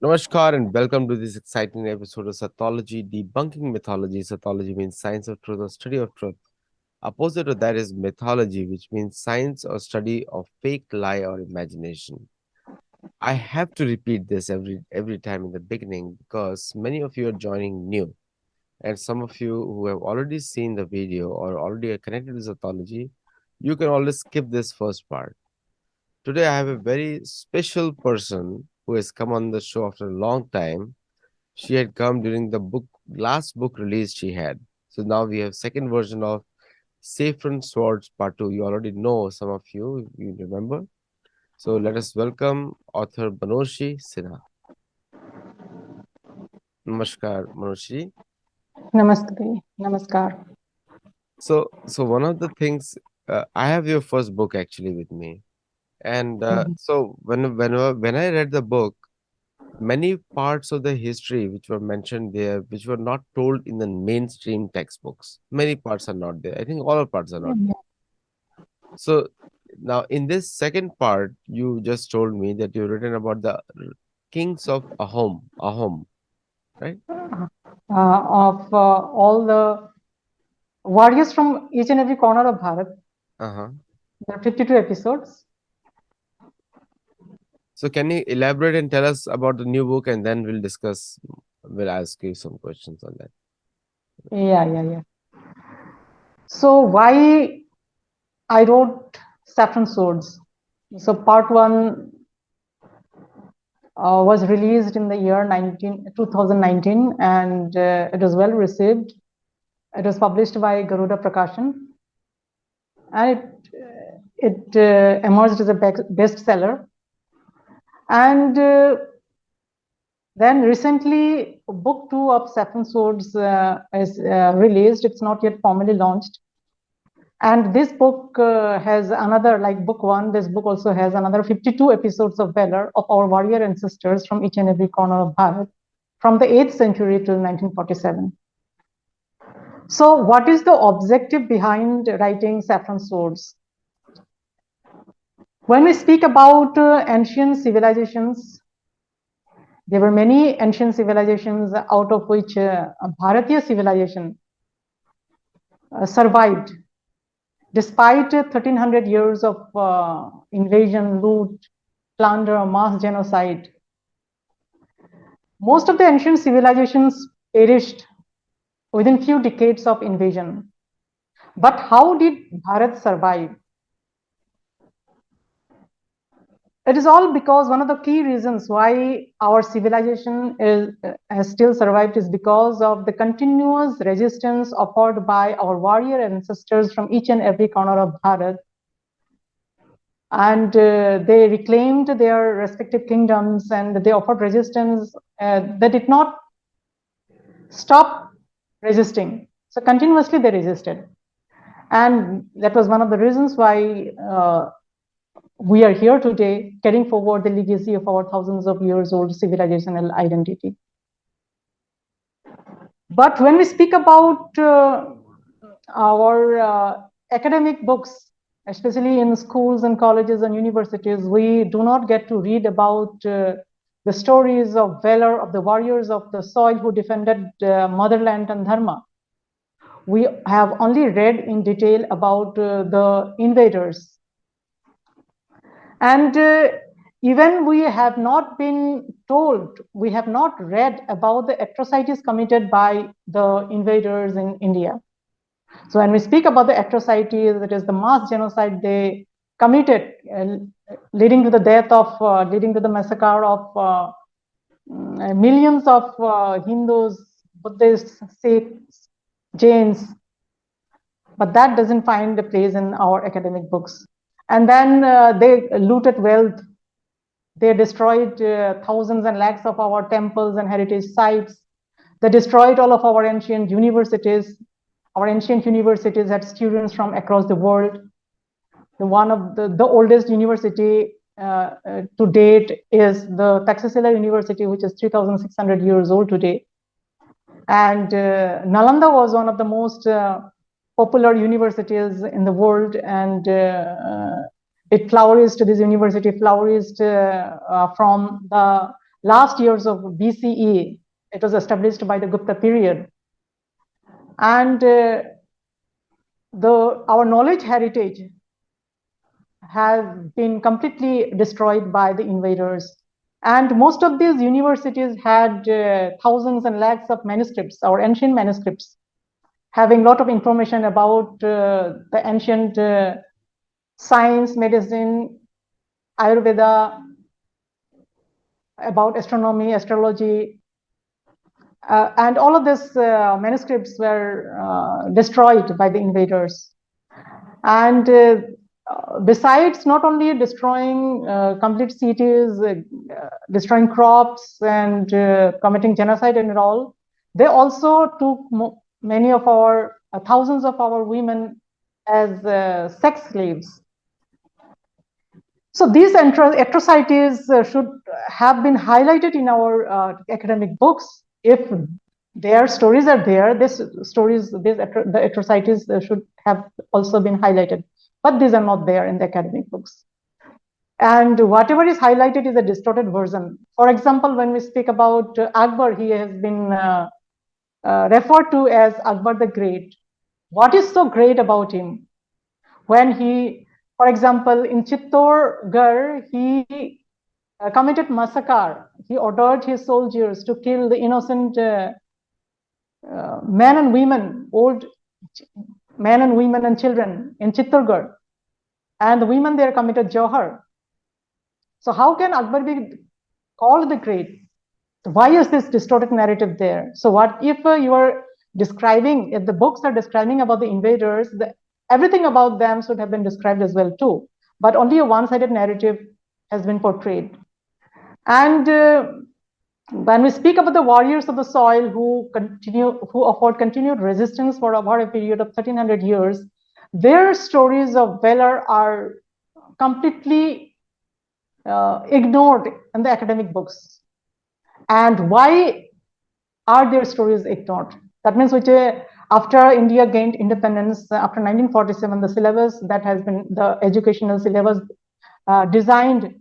Namaskar and welcome to this exciting episode of Sattology, debunking mythology. Sattology means science of truth or study of truth. Opposite of that is mythology, which means science or study of fake lie or imagination. I have to repeat this every time in the beginning because many of you are joining new, and some of you who have already seen the video or already are connected to Sattology, you can always skip this first part. Today, I have a very special person who has come on the show after a long time. She had come during the last book release she had. So now we have second version of Saffron Swords Part 2. You already know, some of you remember. So let us welcome author Manoshi Sinha. Namaskar, Manoshi. Namaste, Namaskar. So one of the things, I have your first book actually with me. And Mhm. so when I read the book, many parts of the history which were mentioned there, which were not told in the mainstream textbooks. Many parts are not there. I think all parts are not Mhm. there. So now in this second part, you just told me that you've written about the kings of Ahom, right? Of all the warriors from each and every corner of Bharat. Uh-huh. There are 52 episodes. So can you elaborate and tell us about the new book, and then we'll discuss. We'll ask you some questions on that. Yeah. So why I wrote Saffron Swords? So part one was released in the year 2019, and it was well received. It was published by Garuda Prakashan, and it emerged as a bestseller. And then recently, book two of Saffron Swords is released. It's not yet formally launched. And this book has another, like book one, this book also has another 52 episodes of valor of our warrior ancestors from each and every corner of Bharat, from the 8th century till 1947. So what is the objective behind writing Saffron Swords? When we speak about ancient civilizations, there were many ancient civilizations, out of which Bharatiya civilization survived despite 1300 years of invasion, loot, plunder, mass genocide. Most of the ancient civilizations perished within few decades of invasion. But how did Bharat survive? It is all because one of the key reasons why our civilization has still survived is because of the continuous resistance offered by our warrior ancestors from each and every corner of Bharat. And they reclaimed their respective kingdoms and they offered resistance. They did not stop resisting. So continuously they resisted. And that was one of the reasons why we are here today, carrying forward the legacy of our thousands of years old civilizational identity. But when we speak about our academic books, especially in schools and colleges and universities, we do not get to read about the stories of valor of the warriors of the soil who defended motherland and dharma. We have only read in detail about the invaders. And even we have not been told, we have not read about the atrocities committed by the invaders in India. So when we speak about the atrocities, it is the mass genocide they committed, leading to the death of, leading to the massacre of millions of Hindus, Buddhists, Sikhs, Jains. But that doesn't find a place in our academic books. And then they looted wealth. They destroyed thousands and lakhs of our temples and heritage sites. They destroyed all of our ancient universities. Our ancient universities had students from across the world. One of the oldest university to date is the Taxila University, which is 3,600 years old today. And Nalanda was one of the most popular universities in the world, and it flourished, this university flourished from the last years of BCE. It was established by the Gupta period. And our knowledge heritage has been completely destroyed by the invaders. And most of these universities had thousands and lakhs of manuscripts, or ancient manuscripts, having a lot of information about the ancient science, medicine, Ayurveda, about astronomy, astrology, and all of these manuscripts were destroyed by the invaders. And besides not only destroying complete cities, destroying crops, and committing genocide and all, they also took many of our thousands of our women as sex slaves. So these atrocities should have been highlighted in our academic books. If their stories are there, the atrocities should have also been highlighted. But these are not there in the academic books. And whatever is highlighted is a distorted version. For example, when we speak about Akbar, he has been referred to as Akbar the Great. What is so great about him? When he, for example, in Chhattisgarh, he committed massacre. He ordered his soldiers to kill the innocent men and women, old men and women and children in Chhattisgarh. And the women there committed Johar. So how can Akbar be called the Great? Why is this distorted narrative there? So what if you are describing, if the books are describing about the invaders, everything about them should have been described as well too. But only a one-sided narrative has been portrayed. And when we speak about the warriors of the soil who offered continued resistance for about a period of 1300 years, their stories of valor are completely ignored in the academic books. And why are their stories ignored? That means after India gained independence, after 1947, the syllabus that has been, the educational syllabus designed,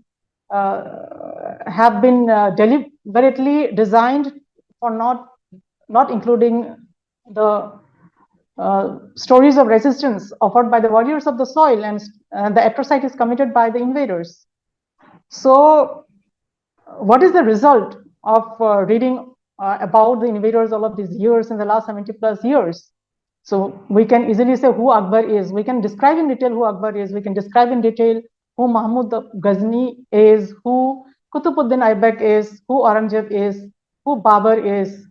have been deliberately designed for not including the stories of resistance offered by the warriors of the soil and the atrocities committed by the invaders. So what is the result of reading about the invaders all of these years in the last 70 plus years? So we can easily say who Akbar is. We can describe in detail who Akbar is. We can describe in detail who Mahmud Ghazni is, who Qutbuddin Aibak is, who Aurangzeb is, who Babur is,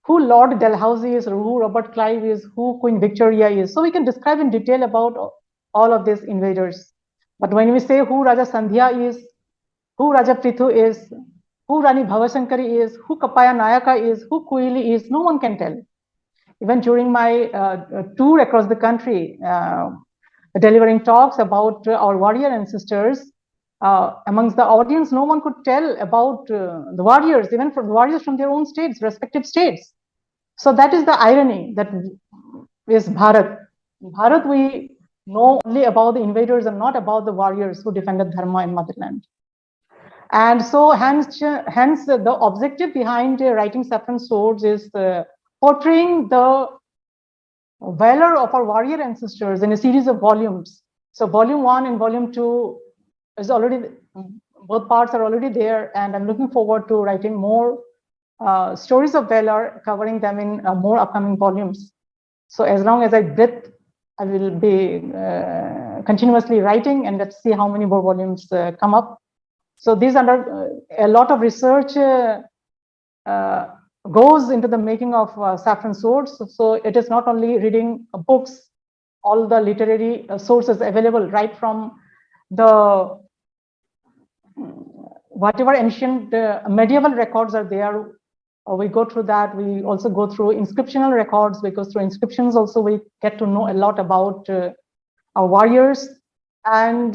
who Lord Dalhousie is, who Robert Clive is, who Queen Victoria is. So we can describe in detail about all of these invaders. But when we say who Raja Sandhya is, who Raja Prithu is, who Rani Bhavashankari is, who Kapaya Nayaka is, who Kuili is, no one can tell. Even during my tour across the country, delivering talks about our warrior ancestors, amongst the audience, no one could tell about the warriors, even for the warriors from their own states, respective states. So that is the irony that is Bharat. In Bharat, we know only about the invaders and not about the warriors who defended Dharma in motherland. And so hence the objective behind writing Saffron Swords is portraying the valor of our warrior ancestors in a series of volumes. So volume 1 and volume 2 is already, both parts are already there, and I'm looking forward to writing more stories of valor, covering them in more upcoming volumes. So as long as I breathe, I will be continuously writing, and let's see how many more volumes come up. So these are a lot of research goes into the making of Saffron Swords. So it is not only reading books, all the literary sources available, right from the whatever ancient medieval records are there, we go through that. We also go through inscriptional records, because through inscriptions also we get to know a lot about our warriors. And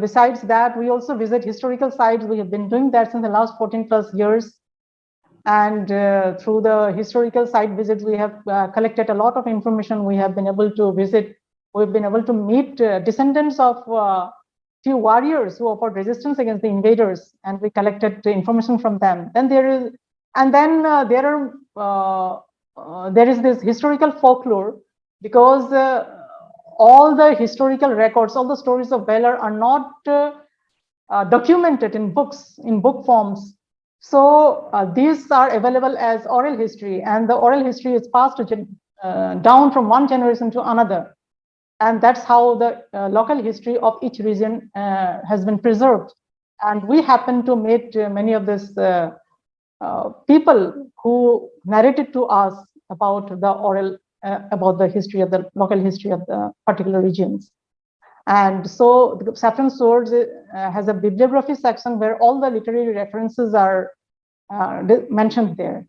besides that, we also visit historical sites. We have been doing that since the last 14 plus years. And through the historical site visits, we have collected a lot of information. We have been able to visit, we've been able to meet descendants of few warriors who offered resistance against the invaders, and we collected information from them. Then there is, and then there is this historical folklore, because all the historical records, all the stories of valor are not documented in books, in book forms. So these are available as oral history, and the oral history is passed down from one generation to another. And that's how the local history of each region has been preserved. And we happen to meet many of these people who narrated to us about the oral, about the history of the local history of the particular regions. And so the Saffron Swords has a bibliography section where all the literary references are mentioned there.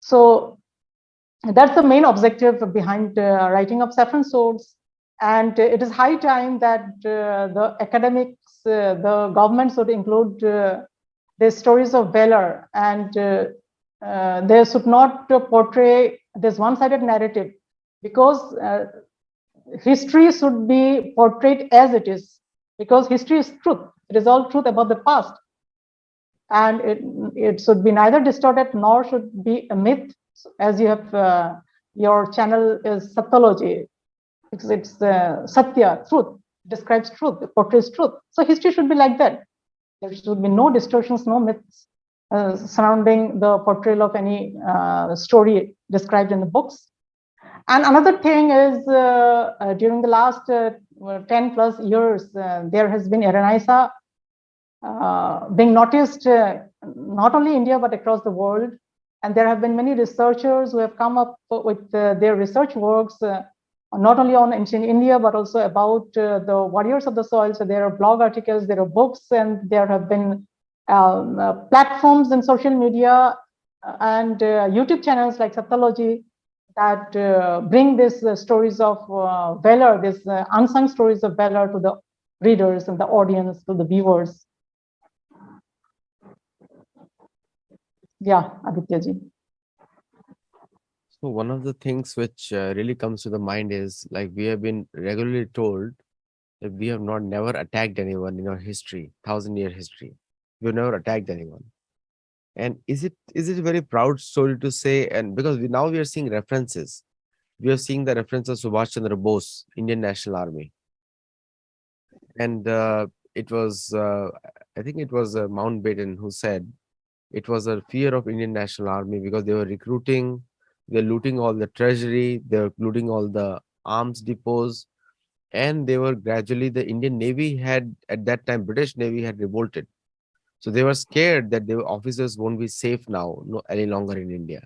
So that's the main objective behind writing of Saffron Swords. And it is high time that the academics, the government should include the stories of valor, and they should not portray this one-sided narrative, because history should be portrayed as it is, because history is truth. It is all truth about the past, and it should be neither distorted nor should be a myth, as you have your channel is Sattology. It's Satya, truth, describes truth, portrays truth. So history should be like that. There should be no distortions, no myths surrounding the portrayal of any story described in the books. And another thing is, during the last 10 plus years, there has been a renaissance being noticed, not only India, but across the world. And there have been many researchers who have come up with their research works, not only on ancient India, but also about the warriors of the soil. So there are blog articles, there are books, and there have been platforms in social media and YouTube channels like Sattology that bring these stories of valor, these unsung stories of valor to the readers and the audience, to the viewers. Yeah, Adityaji. So one of the things which really comes to the mind is, like, we have been regularly told that we have not never attacked anyone in our history, 1,000-year history. We have never attacked anyone. And is it a very proud story to say? And because now we are seeing references, we are seeing the reference of Subhash Chandra Bose, Indian National Army, and it was I think it was Mountbatten who said it was a fear of Indian National Army because they were recruiting, they're looting all the treasury, they're looting all the arms depots, and they were gradually, the Indian Navy had at that time, British Navy had revolted. So they were scared that their officers won't be safe now, no, any longer in India.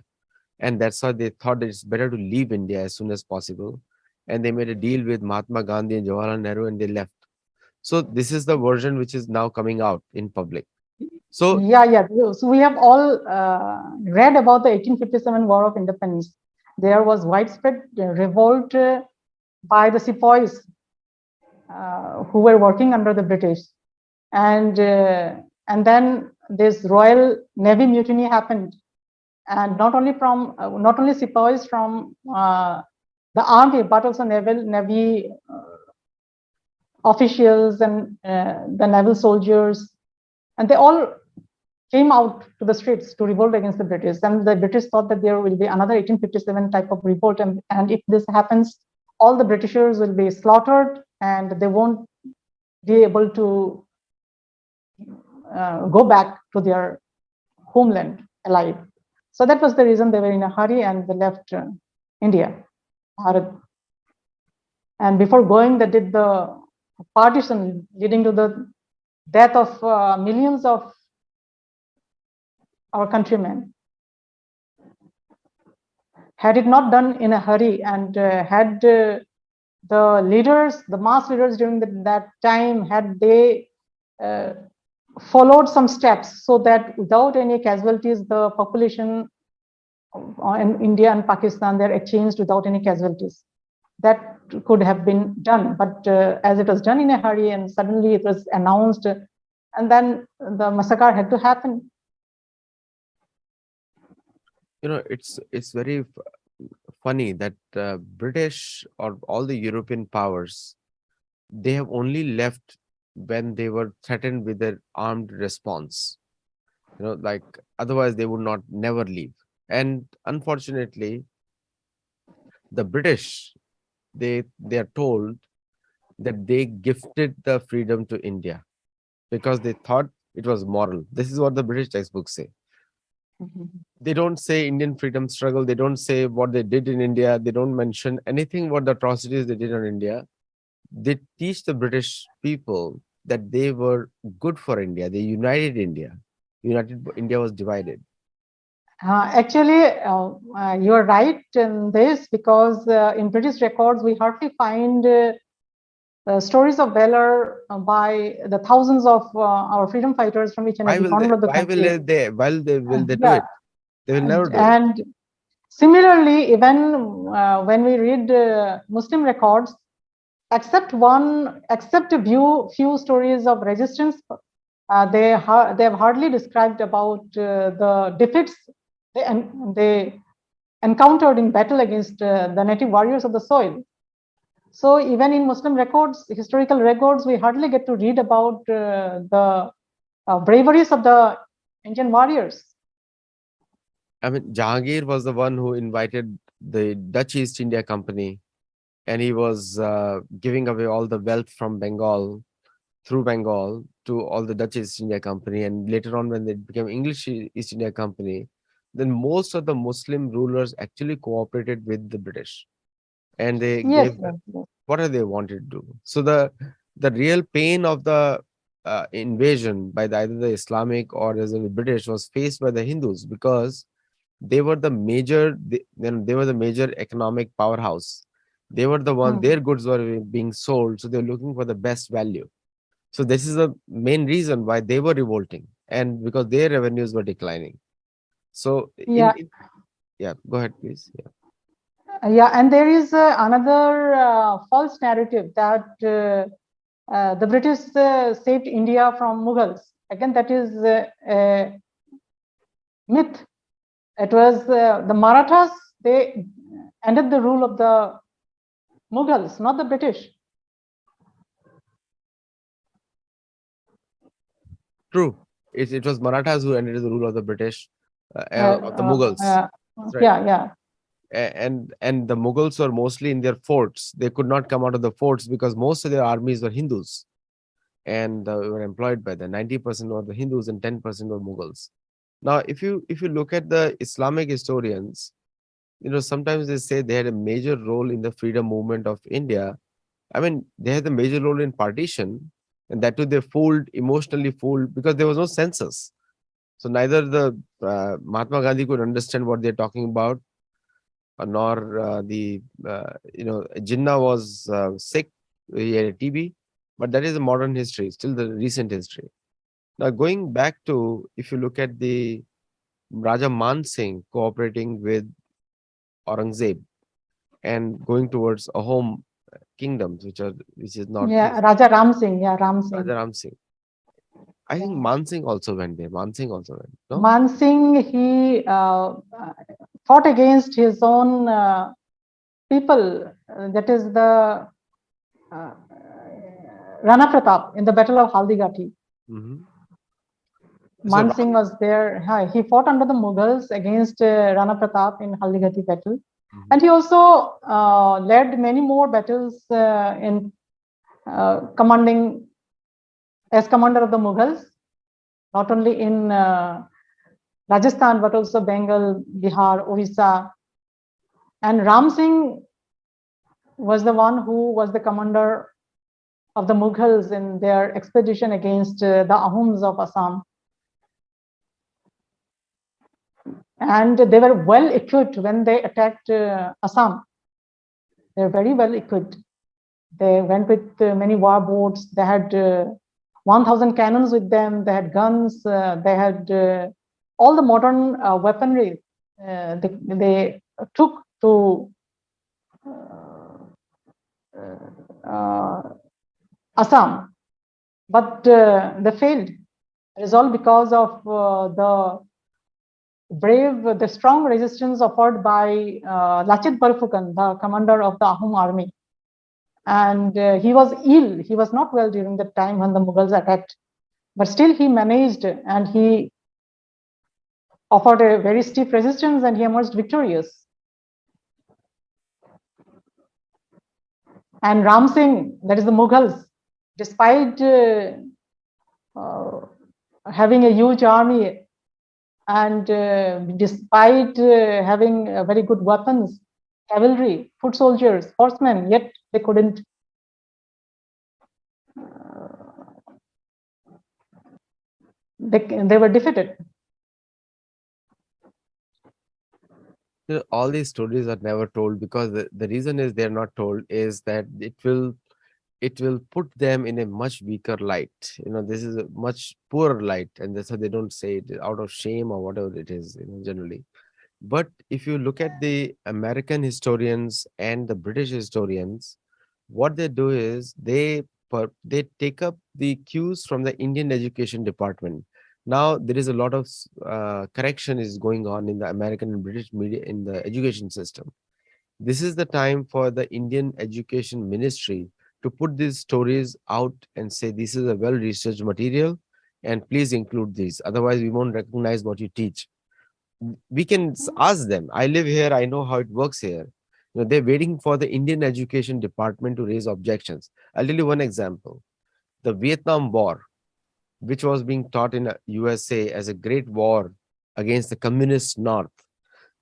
And that's why they thought that it's better to leave India as soon as possible. And they made a deal with Mahatma Gandhi and Jawaharlal Nehru, and they left. So this is the version which is now coming out in public. So Yeah. So we have all read about the 1857 War of Independence. There was widespread revolt by the sepoys who were working under the British, and then this Royal Navy mutiny happened, and not only sepoys from the army, but also navy officials and the naval soldiers, and they all came out to the streets to revolt against the British. And the British thought that there will be another 1857 type of revolt, and if this happens, all the Britishers will be slaughtered, and they won't be able to go back to their homeland alive. So that was the reason they were in a hurry, and they left India, Bharat. And before going, they did the partition, leading to the death of millions of our countrymen. Had it not done in a hurry, and had the leaders, the mass leaders during that time, had they followed some steps so that without any casualties, the population in India and Pakistan, they're exchanged without any casualties. That could have been done, but as it was done in a hurry and suddenly it was announced, and then the massacre had to happen. It's very funny that British or all the European powers, they have only left when they were threatened with an armed response. Like otherwise they would not never leave. And unfortunately, the British, they are told that they gifted the freedom to India because they thought it was moral. This is what the British textbooks say. They don't say Indian freedom struggle. They don't say what they did in India. They don't mention anything about the atrocities they did on India. They teach the British people that they were good for India. They united India. United India was divided. Actually, you are right in this, because in British records we hardly find stories of valor by the thousands of our freedom fighters from each and Why every will they? corner of the Why will country. they? Will they do Yeah, it? They will never do it. and similarly, even when we read Muslim records, except a few stories of resistance, they have hardly described about the defeats they encountered in battle against the native warriors of the soil. So even in Muslim records, historical records, we hardly get to read about the braveries of the Indian warriors. I mean, Jahangir was the one who invited the Dutch East India Company, and he was giving away all the wealth from Bengal through Bengal to all the Dutch East India Company. And later on, when they became English East India Company, then most of the Muslim rulers actually cooperated with the British, and they Yes, gave yes, yes. whatever they wanted to do. So the real pain of the invasion by either the Islamic or as in the British was faced by the Hindus, because they were the major they were the major economic powerhouse. They were the one, Hmm. their goods were being sold, so they're looking for the best value. So this is the main reason why they were revolting, and because their revenues were declining. So Yeah, yeah, go ahead, please. Yeah. yeah, and there is another false narrative that the British saved India from Mughals. Again, that is a myth. It was the Marathas. They ended the rule of the Mughals, not the British. True. It was Marathas who ended the rule of the British, Uh, of the uh, Mughals. uh, That's right. yeah, yeah, And the Mughals were mostly in their forts. They could not come out of the forts because most of their armies were Hindus, and were employed by them. 90% were the Hindus and 10% were Mughals. Now, if you look at the Islamic historians, sometimes they say they had a major role in the freedom movement of India. I mean, they had a major role in partition, and that too they fooled, emotionally fooled, because there was no census. So neither the Mahatma Gandhi could understand what they're talking about, nor the Jinnah was sick. He had a TB, but that is a modern history, still the recent history. Now, going back to, if you look at the Raja Man Singh cooperating with Aurangzeb and going towards a home kingdoms, which is yeah. northeast. Raja Ram Singh, yeah, Ram Singh. Raja Ram Singh. I think Yeah. Man Singh also went there. Man Singh also went. No. Man Singh, he fought against his own people. That is the uh, Rana Pratap in the Battle of Haldigati. Hmm. So Man Singh was there. He fought under the Mughals against Rana Pratap in Haldigati battle, Mhm. and he also led many more battles in commanding as commander of the Mughals, not only in Rajasthan but also Bengal, Bihar, Orissa. And Ram Singh was the one who was the commander of the Mughals in their expedition against the Ahums of Assam. And they were well equipped when they attacked Assam. They were very well equipped. They went with many war boats. They had 1,000 cannons with them. They had guns. They had all the modern weaponry they took to uh, Assam, but they failed. It is all because of the strong resistance offered by Lachit Barphukan, the commander of the Ahom army. And he was ill. He was not well during the time when the Mughals attacked. But still he managed, and he offered a very stiff resistance, and he emerged victorious. And Ram Singh, that is the Mughals, despite having a huge army and despite having very good weapons, cavalry, foot soldiers, horsemen, yet they couldn't. They were defeated. All these stories are never told because the reason is they're not told is that it will put them in a much weaker light. This is a much poorer light, and that's why they don't say it out of shame or whatever it is, generally. But if you look at the American historians and the British historians, what they do is they take up the cues from the Indian education department. Now there is a lot of correction is going on in the American and British media in the education system. This is the time for the Indian Education Ministry to put these stories out and say this is a well researched material and please include these. Otherwise, we won't recognize what you teach. We can ask them. I live here, I know how it works here. They're waiting for the Indian Education Department to raise objections. I'll tell you one example. The Vietnam War, which was being taught in USA as a great war against the communist North.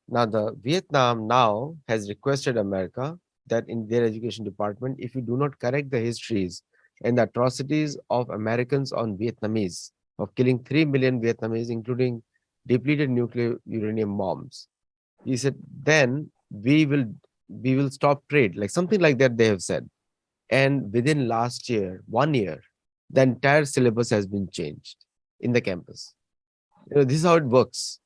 Now, the Vietnam now has requested America that in their education department, if you do not correct the histories and the atrocities of Americans on Vietnamese, of killing 3 million Vietnamese, including depleted nuclear uranium bombs, he said, then we will stop trade, like something like that they have said. And within last year, 1 year, the entire syllabus has been changed in the campus. This is how it works.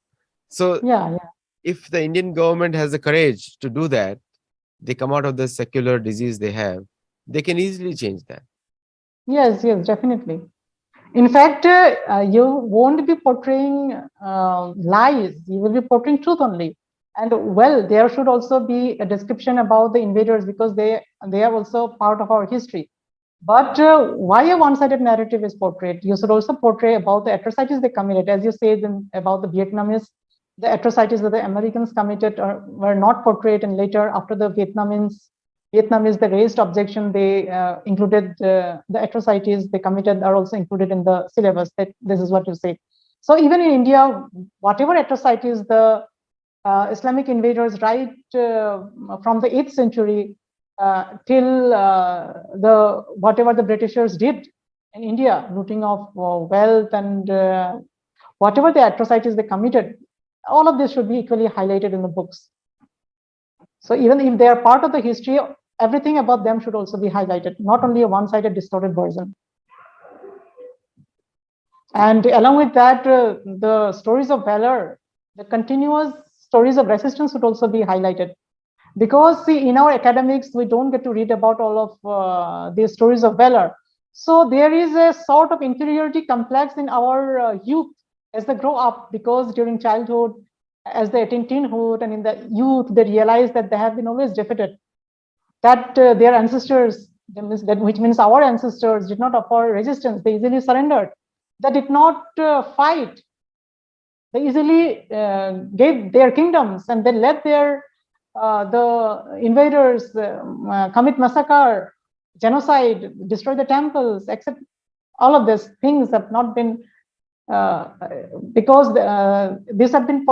So Yeah, yeah. if the Indian government has the courage to do that, they come out of the secular disease they have, they can easily change that. Yes, yes, definitely. In fact, you won't be portraying lies. You will be portraying truth only. And well, there should also be a description about the invaders because they are also part of our history. But why a one-sided narrative is portrayed? You should also portray about the atrocities they committed, as you said about the Vietnamese. The atrocities that the Americans committed were not portrayed, and later, after the Vietnamese they raised objection. They included the atrocities they committed are also included in the syllabus. That this is what you say. So even in India, whatever atrocities the Islamic invaders right from the 8th century till the whatever the Britishers did in India, looting of wealth and whatever the atrocities they committed, all of this should be equally highlighted in the books. So even if they are part of the history, everything about them should also be highlighted, not only a one-sided distorted version. And along with that, the stories of valor, the continuous stories of resistance should also be highlighted. Because see, in our academics, we don't get to read about all of these stories of valor. So there is a sort of inferiority complex in our youth as they grow up, because during childhood, as they attain teenhood, and in the youth, they realize that they have been always defeated, that their ancestors, which means our ancestors, did not offer resistance. They easily surrendered. They did not fight. They easily gave their kingdoms, and they let the invaders commit massacre, genocide, destroy the temples, except all of these things have not been because these have been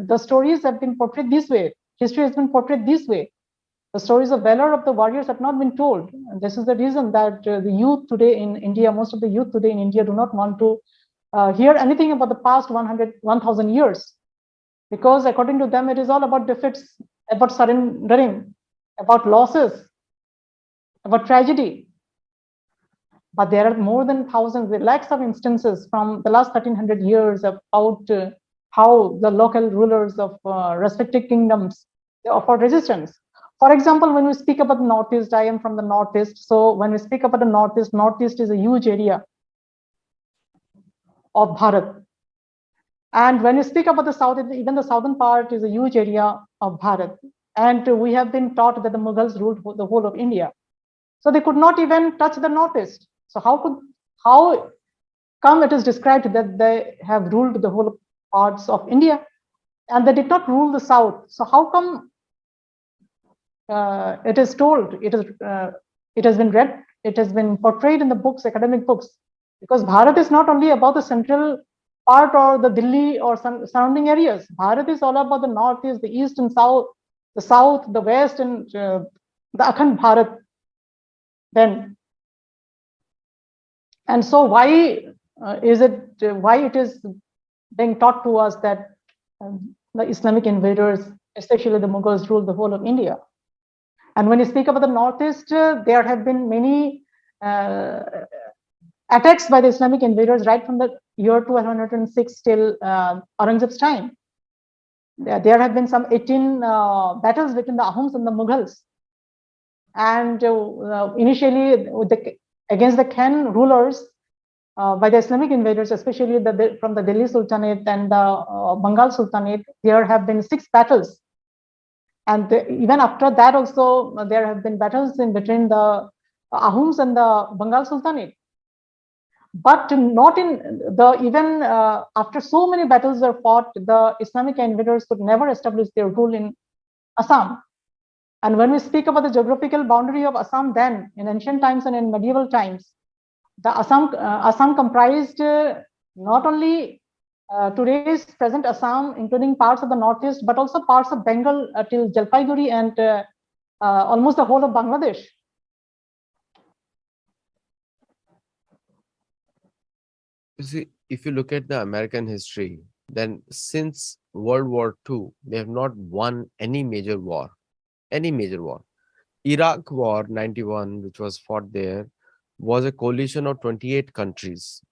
the stories have been portrayed this way. History has been portrayed this way. The stories of valor of the warriors have not been told. And this is the reason that the youth today in India, most of the youth today in India, do not want to hear anything about the past 1,000 years, because according to them, it is all about defeats, about surrendering, about losses, about tragedy. But there are more than thousands, lakhs of instances from the last 1,300 years about how the local rulers of respective kingdoms they offered resistance. For example, when we speak about the Northeast, I am from the Northeast. So when we speak about the Northeast is a huge area of Bharat. And when we speak about the South, even the southern part is a huge area of Bharat. And we have been taught that the Mughals ruled the whole of India. So they could not even touch the Northeast. So how come it is described that they have ruled the whole parts of India and they did not rule the South? So how come it is told, it has been read, it has been portrayed in the books, academic books, because Bharat is not only about the central part or the Delhi or some surrounding areas. Bharat is all about the northeast, the east and south, the west, and the Akhand Bharat. Then, and so why it is being taught to us that the Islamic invaders, especially the Mughals, ruled the whole of India? And when you speak about the Northeast, there have been many attacks by the Islamic invaders right from the year 1206 till Aurangzeb's time. There have been some 18 battles between the Ahoms and the Mughals. And initially, against the Khan rulers by the Islamic invaders, especially from the Delhi Sultanate and the Bengal Sultanate, there have been 6 battles. And even after that also, there have been battles in between the Ahoms and the Bengal Sultanate. But not in the, even after so many battles were fought, the Islamic invaders could never establish their rule in Assam. And when we speak about the geographical boundary of Assam then, in ancient times and in medieval times, the Assam comprised not only today's present Assam, including parts of the northeast, but also parts of Bengal till Jalpaiguri and almost the whole of Bangladesh. You see, if you look at the American history, then since World War II, they have not won any major war. Any major war. Iraq War 91, which was fought there, was a coalition of 28 countries.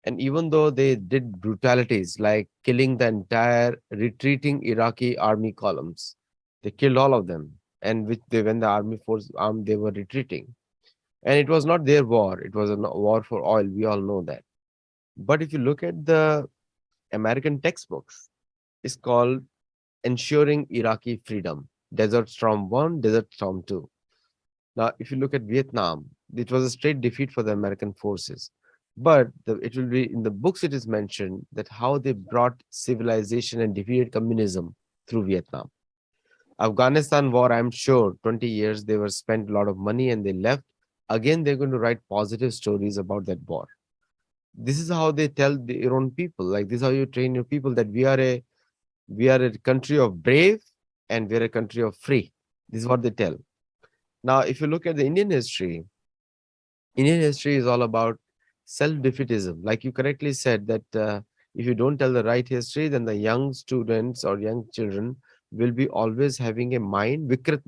And even though they did brutalities like killing the entire retreating Iraqi army columns, they killed all of them. And when the army force armed, they were retreating. And it was not their war; it was a war for oil. We all know that. But if you look at the American textbooks, it's called "Ensuring Iraqi Freedom." Desert Storm 1, Desert Storm 2. Now, if you look at Vietnam, it was a straight defeat for the American forces. But it will be in the books, it is mentioned that how they brought civilization and defeated communism through Vietnam. Afghanistan war, I'm sure 20 years they were spent a lot of money and they left. Again, they're going to write positive stories about that war. This is how they tell their own people. Like this is how you train your people that we are a country of brave and we're a country of free. This is what they tell. Now, if you look at the Indian history is all about self-defeatism. Like you correctly said that if you don't tell the right history, then the young students or young children will be always having a mind, Vikrit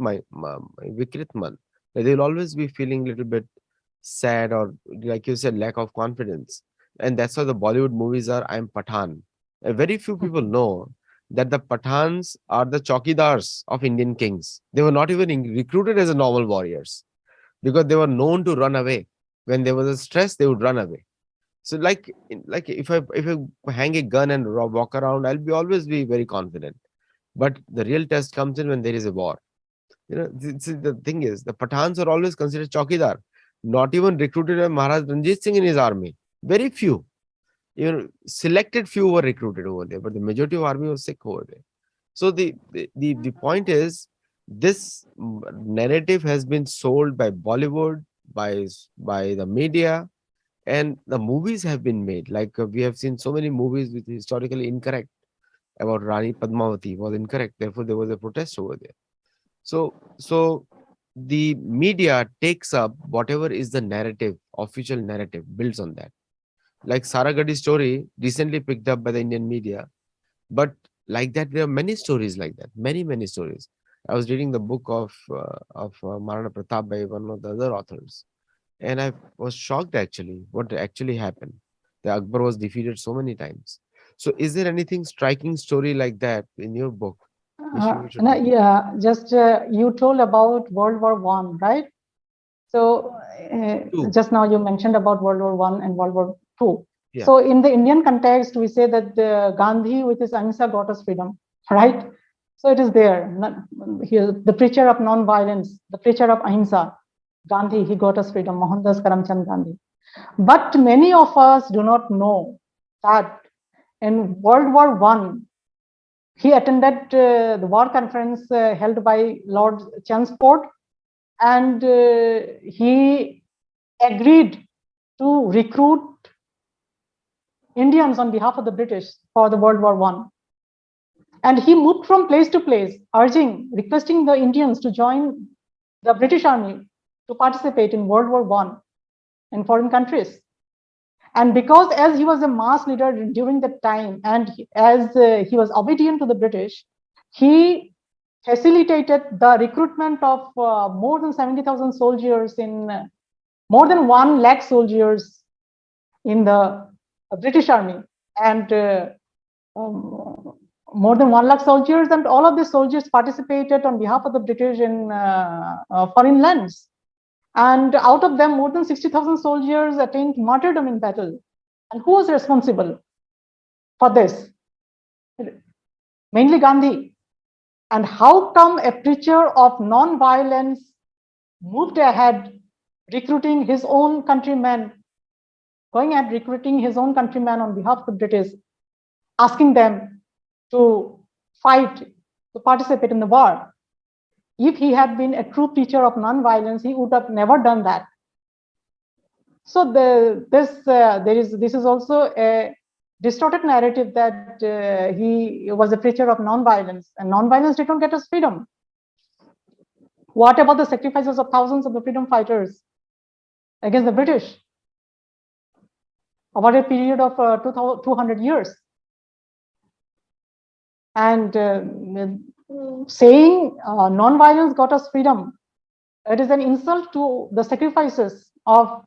man. They'll always be feeling a little bit sad or, like you said, lack of confidence. And that's why the Bollywood movies are I'm Pathan. Very few people know that the Pathans are the chowkidars of Indian kings. They were not even recruited as a normal warriors because they were known to run away. When there was a stress, they would run away. So, like if I hang a gun and walk around, I'll be always be very confident. But the real test comes in when there is a war. The thing is, the Pathans are always considered chowkidar. Not even recruited by Maharaj Ranjit Singh in his army. Very few. Selected few were recruited over there, but the majority of army was sick over there. So the point is, this narrative has been sold by Bollywood, by the media, and the movies have been made. Like we have seen so many movies which historically incorrect about Rani Padmavati was incorrect. Therefore, there was a protest over there. So the media takes up whatever is the narrative, official narrative, builds on that. Like Saragadi story recently picked up by the Indian media, but like that, there are many stories like that. Many stories. I was reading the book of Maharana Pratap by one of the other authors, and I was shocked actually what actually happened. The Akbar was defeated so many times. So, is there anything striking story like that in your book, which we should No, know? yeah, just you told about World War One, right? So Two, just now you mentioned about World War One and World War Two. yeah. So in the Indian context, we say that the Gandhi with his Ahimsa got us freedom, right? So it is there. He, the preacher of non-violence, the preacher of Ahimsa. Gandhi, he got us freedom, Mohandas Karamchand Gandhi. But many of us do not know that in World War One, he attended the war conference held by Lord Chelmsford, and he agreed to recruit Indians on behalf of the British for the World War One. And he moved from place to place, urging, requesting the Indians to join the British Army to participate in World War One in foreign countries. And because as he was a mass leader during that time, and as he was obedient to the British, he facilitated the recruitment of more than 70,000 soldiers in more than 1 lakh soldiers in the British Army, and um, more than 1 lakh soldiers, and all of these soldiers participated on behalf of the British in foreign lands. And out of them, more than 60,000 soldiers attained martyrdom in battle. And who was responsible for this? Mainly Gandhi. And how come a preacher of non-violence moved ahead recruiting his own countrymen, going and recruiting his own countrymen on behalf of the British, asking them to fight, to participate in the war? If he had been a true preacher of non-violence, he would have never done that. So this is also a distorted narrative that he was a preacher of non-violence, and non-violence did not get us freedom. What about the sacrifices of thousands of the freedom fighters against the British over a period of 200 years? And saying non-violence got us freedom, it is an insult to the sacrifices of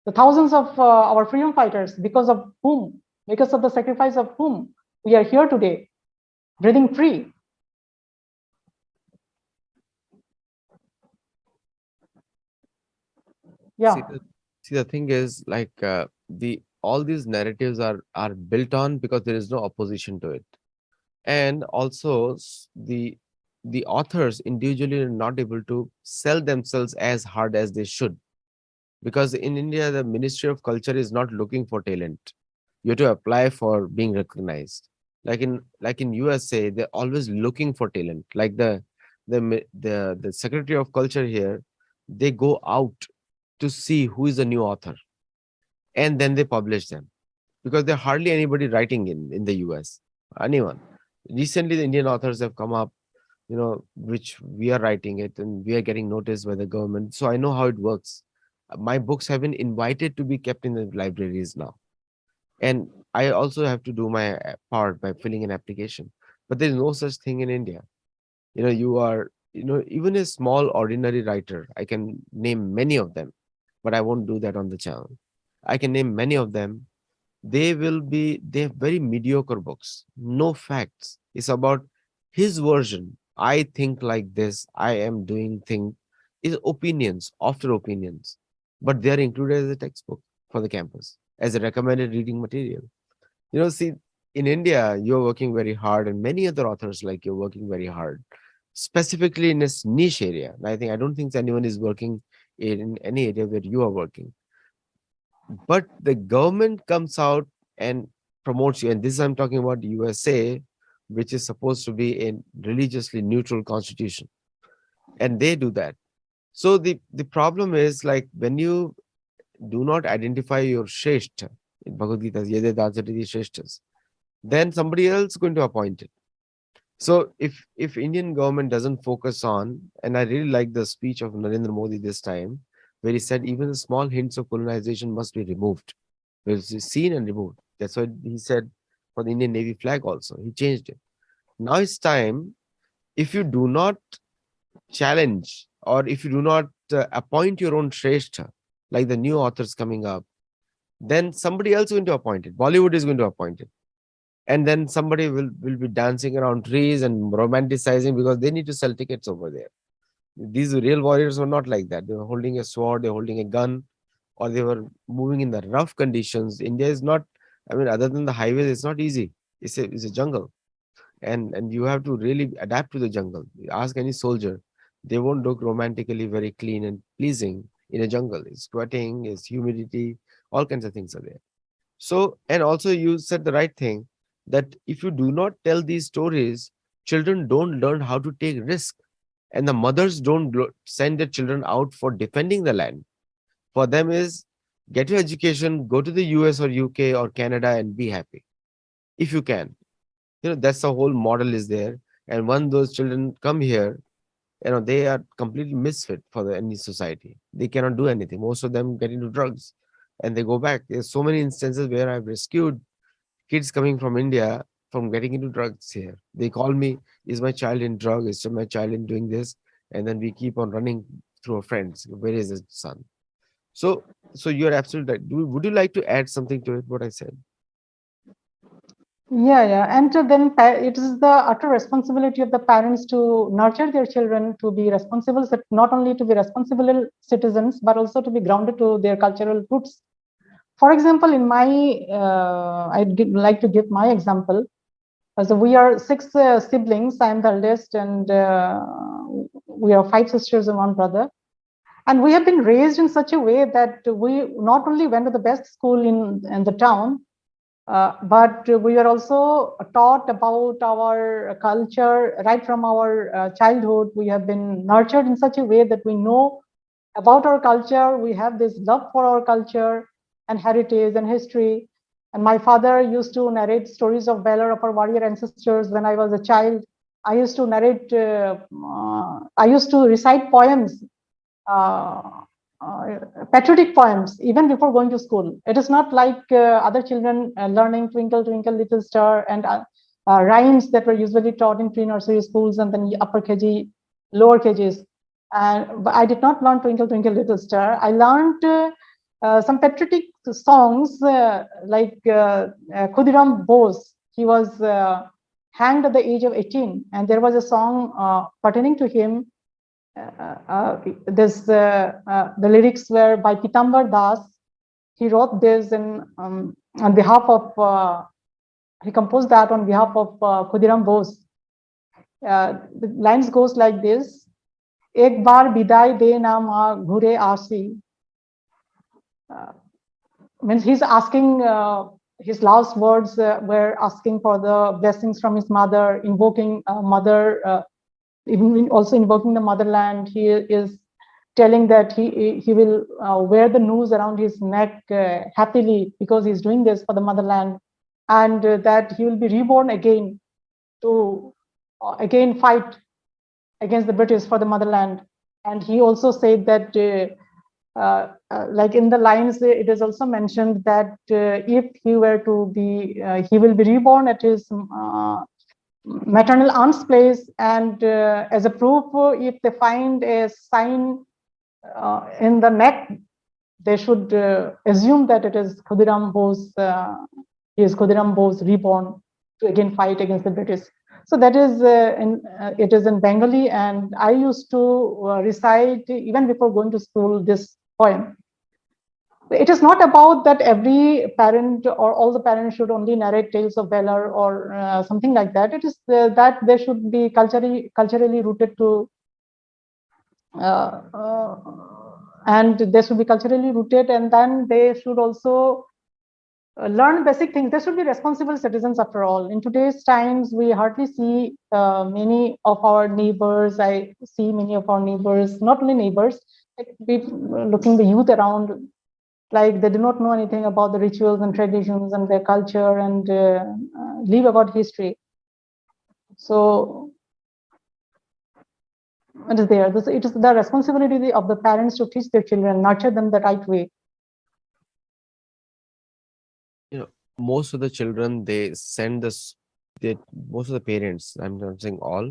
the thousands of our freedom fighters, because of the sacrifice of whom we are here today, breathing free. See, Yeah. the thing is like the all these narratives are built on because there is no opposition to it, and also the authors individually are not able to sell themselves as hard as they should, because in India the Ministry of Culture is not looking for talent. You have to apply for being recognized. Like in USA, they're always looking for talent. Like the Secretary of Culture here, they go out to see who is a new author, and then they publish them, because there hardly anybody writing in the US. Anyone. Recently, the Indian authors have come up, which we are writing it and we are getting noticed by the government. So I know how it works. My books have been invited to be kept in the libraries now, and I also have to do my part by filling an application. But there is no such thing in India. You are, even a small ordinary writer. I can name many of them, but I won't do that on the channel. I can name many of them. They have very mediocre books, no facts. It's about his version. I think like this, I am doing thing, is opinions after opinions, but they are included as a textbook for the campus as a recommended reading material. See, in India, you're working very hard, and many other authors like you're working very hard, specifically in this niche area. And I don't think anyone is working in any area where you are working. But the government comes out and promotes you, and this I'm talking about USA, which is supposed to be a religiously neutral constitution, and they do that. So the problem is, like, when you do not identify your Shrestha in Bhagavad Gita, Yede Dajati Shreshthas, then somebody else is going to appoint it. So if Indian government doesn't focus on, and I really like the speech of Narendra Modi this time, where he said even the small hints of colonization must be removed. It's seen and removed. That's what he said for the Indian Navy flag also. He changed it. Now it's time, if you do not challenge, or if you do not appoint your own Shrestha, like the new authors coming up, then somebody else is going to appoint it. Bollywood is going to appoint it. And then somebody will be dancing around trees and romanticizing because they need to sell tickets over there. These real warriors were not like that. They were holding a sword, they were holding a gun, or they were moving in the rough conditions. India is not, I mean, other than the highways, it's not easy. It's a jungle. And you have to really adapt to the jungle. Ask any soldier, they won't look romantically very clean and pleasing in a jungle. It's sweating, it's humidity, all kinds of things are there. So, and also you said the right thing that if you do not tell these stories, children don't learn how to take risk, and the mothers don't send their children out for defending the land. For them is get your education, go to the US or UK or Canada and be happy if you can. That's the whole model is there. And when those children come here, they are completely misfit for any society. They cannot do anything. Most of them get into drugs and they go back. There's so many instances where I've rescued kids coming from India from getting into drugs here. They call me, is my child in drug? Is my child in doing this? And then we keep on running through our friends. Where is his son? So, so you're absolutely right. Would you like to add something to it? What I said? Yeah, yeah. And then it is the utter responsibility of the parents to nurture their children to be responsible, not only to be responsible citizens, but also to be grounded to their cultural roots. For example, in my, like to give my example. So we are six siblings. I am the eldest, and we are five sisters and one brother. And we have been raised in such a way that we not only went to the best school in the town, but we are also taught about our culture right from our childhood. We have been nurtured in such a way that we know about our culture. We have this love for our culture and heritage and history. And my father used to narrate stories of valor of our warrior ancestors when I was a child. I used to narrate, I used to recite poems, uh, patriotic poems, even before going to school. It is not like other children learning Twinkle, Twinkle, Little Star and rhymes that were usually taught in pre-nursery schools and then upper KG, lower KGs. But I did not learn Twinkle, Twinkle, Little Star. I learned some patriotic songs like Khudiram Bose. He was hanged at the age of 18, and there was a song pertaining to him. The lyrics were by Pitambar Das. He wrote this on behalf of, he composed that on behalf of Khudiram Bose. The lines goes like this: Ek bar biday de na ma ghure aasi. Means he's asking, his last words were asking for the blessings from his mother, invoking mother, even also invoking the motherland. He is telling that he will wear the noose around his neck happily because he's doing this for the motherland, and that he will be reborn again to again fight against the British for the motherland. And he also said that like in the lines, it is also mentioned that if he were to be, he will be reborn at his maternal aunt's place, and as a proof, if they find a sign in the neck, they should assume that it is Khudiram Bose, he is Khudiram Bose reborn to again fight against the British. So that is, it is in Bengali, and I used to recite even before going to school this poem. It is not about that every parent or all the parents should only narrate tales of valor or something like that. It is that they should be culturally rooted to, uh, uh, and they should be culturally rooted, and then they should also learn basic things. They should be responsible citizens after all. In today's times, we hardly see many of our neighbors. I see many of our neighbors, not only neighbors, like looking the youth around, like they do not know anything about the rituals and traditions and their culture and leave about history. So it is there. It is the responsibility of the parents to teach their children, nurture them the right way. Most of the children they send this. Most of the parents, I'm not saying all,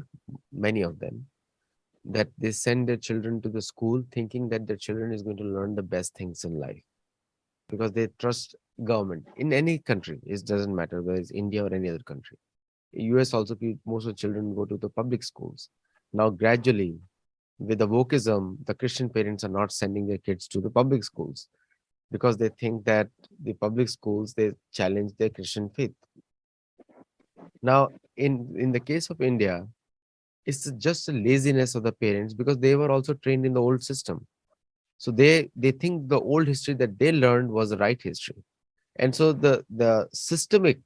many of them, that they send their children to the school thinking that their children is going to learn the best things in life because they trust government in any country. It doesn't matter whether it's India or any other country. US also, most of the children go to the public schools. Now, gradually, with the wokeism, the Christian parents are not sending their kids to the public schools because they think that the public schools they challenge their Christian faith. Now, in the case of India, it's just a laziness of the parents because they were also trained in the old system. So they think the old history that they learned was the right history. And so the systemic,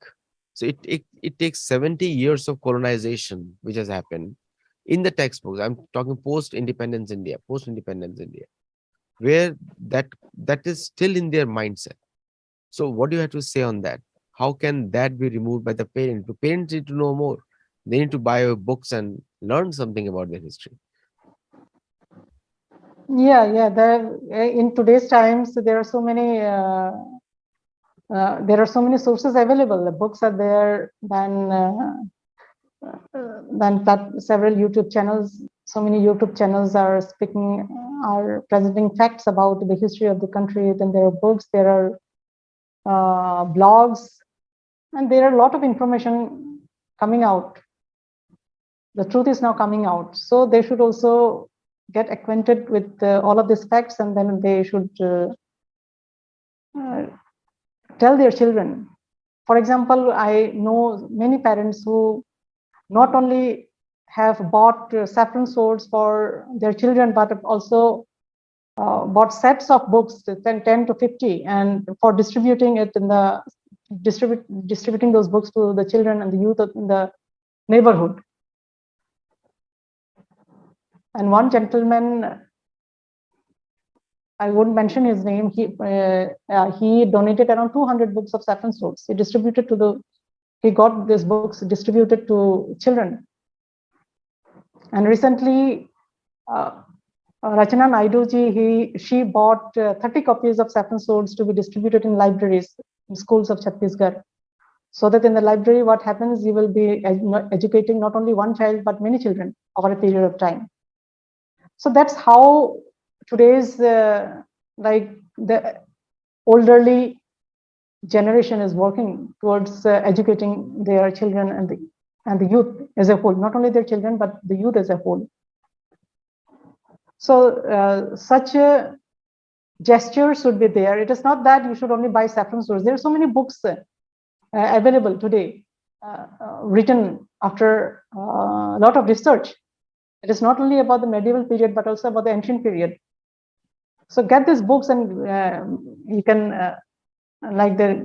so it takes 70 years of colonization which has happened in the textbooks. I'm talking post independence India, where that is still in their mindset. So what do you have to say on that? How can that be removed by the parent? The parents need to know more. They need to buy books and learn something about their history. Yeah, yeah. In today's times, there are so many. There are so many sources available. The books are there. Then several YouTube channels. So many YouTube channels are presenting facts about the history of the country. Then there are books. There are blogs, and there are a lot of information coming out. The truth is now coming out. So they should also get acquainted with all of these facts, and then they should tell their children. For example, I know many parents who not only have bought saffron swords for their children, but have also bought sets of books, 10 to 50, and for distributing it in the distributing those books to the children and the youth in the neighborhood. And one gentleman, I won't mention his name, he donated around 200 books of saffron swords. He got these books distributed to children. And recently, Rachana Naiduji, she bought 30 copies of saffron swords to be distributed in libraries, in schools of Chhattisgarh. So that in the library, what happens, you will be educating not only one child, but many children over a period of time. So that's how today's, like the elderly generation is working towards educating their children and the youth as a whole, not only their children, but the youth as a whole. So such gestures should be there. It is not that you should only buy saffron swords. There are so many books available today, written after a lot of research. It is not only about the medieval period, but also about the ancient period. So get these books, and you can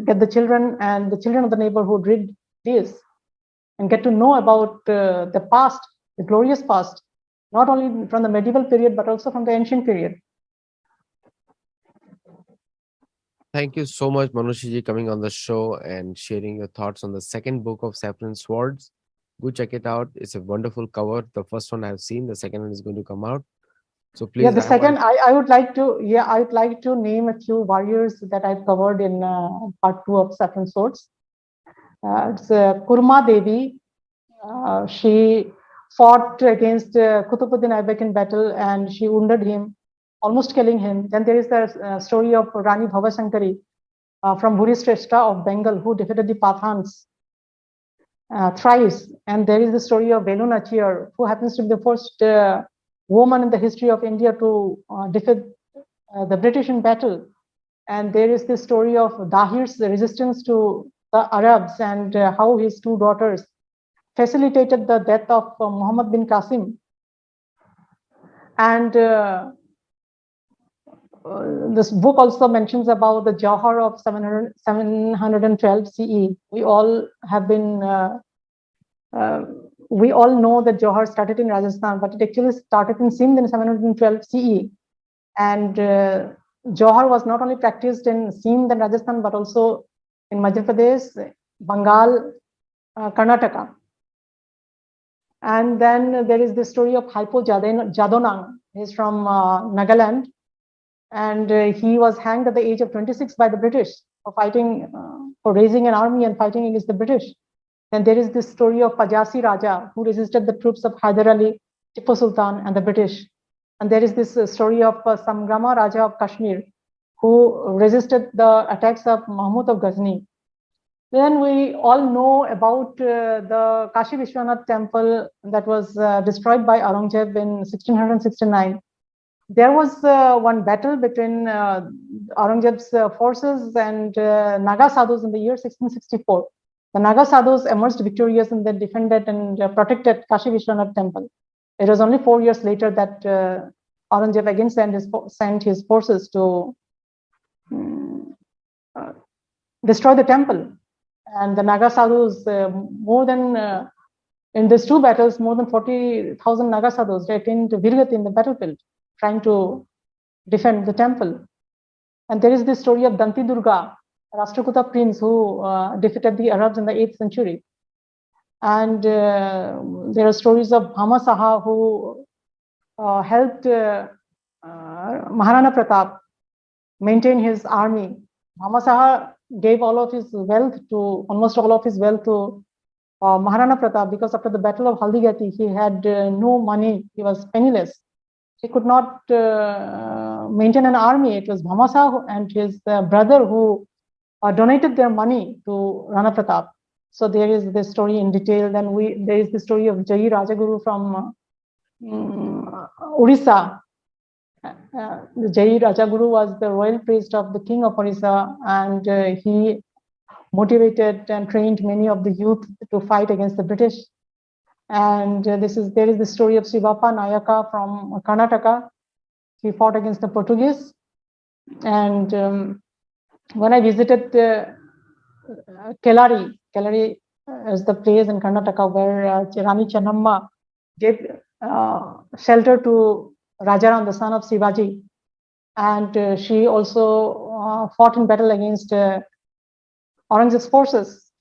get the children and the children of the neighborhood read this and get to know about the past, the glorious past, not only from the medieval period, but also from the ancient period. Thank you so much, Manoshi, coming on the show and sharing your thoughts on the second book of Saffron Swords. Go check it out. It's a wonderful cover. The first one I've seen, the second one is going to come out. So Yeah, please, the second, I would like to name a few warriors that I've covered in part 2 of Saffron Swords. It's Kurma Devi. She fought against Kutubuddin Aibak in battle, and she wounded him, almost killing him. Then there is the story of Rani Bhavasankari from Bhurishrestha of Bengal, who defeated the Pathans thrice. And there is the story of Velu Nachiyar, who happens to be the first woman in the history of India to defeat the British in battle. And there is the story of Dahir's resistance to the Arabs, and how his 2 daughters facilitated the death of Muhammad bin Qasim. And this book also mentions about the Johar of 712 CE. We all know that Johar started in Rajasthan, but it actually started in Sindh in 712 CE. And Johar was not only practiced in Sindh and Rajasthan, but also in Madhya Pradesh, Bengal, Karnataka. And then there is the story of Haipo Jadonang. He's from Nagaland, and he was hanged at the age of 26 by the British for fighting, for raising an army and fighting against the British. Then there is this story of Pajasi Raja, who resisted the troops of Hyder Ali, Tipu Sultan, and the British. And there is this story of Samgrama Raja of Kashmir, who resisted the attacks of Mahmud of Ghazni. Then we all know about the Kashi Vishwanath temple that was destroyed by Aurangzeb in 1669. There was one battle between Aurangzeb's forces and Naga Sadhus in the year 1664. The Naga Sadhus emerged victorious, and they defended and protected Kashi Vishwanath temple. It was only 4 years later that Aurangzeb again sent his forces to destroy the temple. And the Naga sadhus, in these two battles, more than 40,000 Naga sadhus, they attained Virgati in the battlefield, trying to defend the temple. And there is this story of Danti Durga, Rashtrakuta prince who defeated the Arabs in the 8th century. And there are stories of Bhama Saha who helped Maharana Pratap maintain his army. Bhama Saha gave almost all of his wealth to Maharana Pratap, because after the battle of Haldigati, he had no money. He was penniless. He could not maintain an army. It was Bhama Saha and his brother who donated their money to Rana Pratap. So there is this story in detail. Then there is the story of Jai Rajaguru from Orissa. The Jai Rajaguru was the royal priest of the king of Orissa, and he motivated and trained many of the youth to fight against the British. And there is the story of Sivappa Nayaka from Karnataka. He fought against the Portuguese. And when I visited Kelari is the place in Karnataka where Rani Channamma gave shelter to Rajaram, the son of Shivaji. And she also fought in battle against Aurangzeb's forces.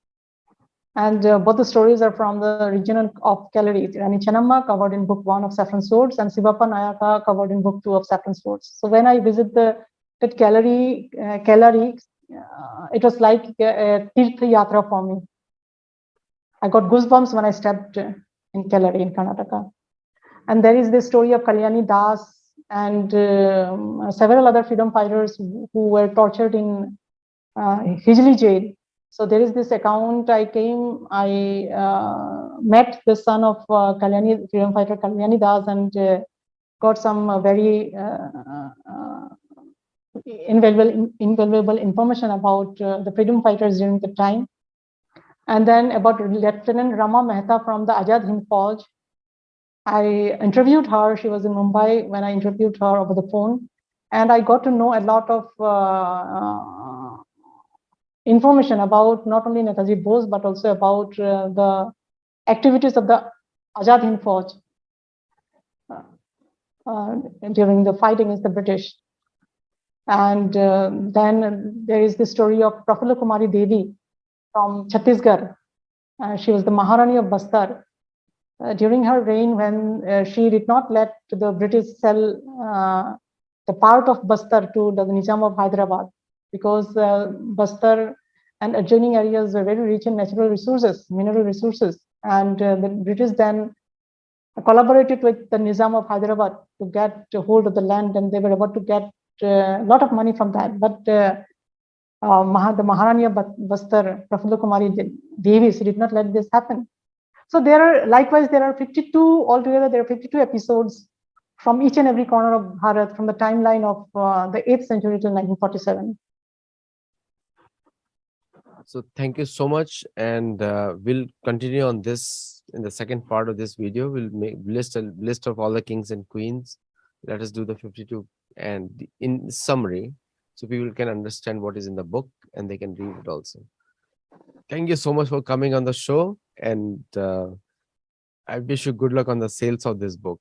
And both the stories are from the region of Kelari. Rani Channamma covered in book 1 of Saffron Swords, and Sivappa Nayaka covered in book 2 of Saffron Swords. So when I visit that Kelari, it was like a Tirth Yatra for me. I got goosebumps when I stepped in Kelari in Karnataka. And there is this story of Kalyani Das and several other freedom fighters who were tortured in Hijli jail. So there is this account. I met the son of freedom fighter Kalyani Das, and got some very invaluable information about the freedom fighters during the time. And then about Lieutenant Rama Mehta from the Azad Hind Fauj. I interviewed her. She was in Mumbai when I interviewed her over the phone. And I got to know a lot of information about not only Netaji Bose, but also about the activities of the Azad Hind Fauj during the fight against the British. And then there is the story of Prafulla Kumari Devi from Chhattisgarh. She was the Maharani of Bastar. During her reign, when she did not let the British sell the part of Bastar to the Nizam of Hyderabad, because Bastar and adjoining areas were very rich in natural resources, mineral resources. And the British then collaborated with the Nizam of Hyderabad to get a hold of the land, and they were about to get a lot of money from that. But the Maharani of Bastar, Prafulla Kumari Devi, she did not let this happen. So there are 52 altogether. There are 52 episodes from each and every corner of Bharat, from the timeline of the 8th century till 1947. So thank you so much, and we'll continue on this in the second part of this video. We'll make a list of all the kings and queens. Let us do the 52 and in summary, so people can understand what is in the book and they can read it also. Thank you so much for coming on the show, and I wish you good luck on the sales of this book.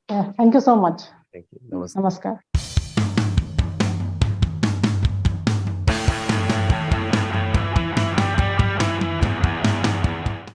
Yeah, thank you so much. Thank you. Namaste. Namaskar.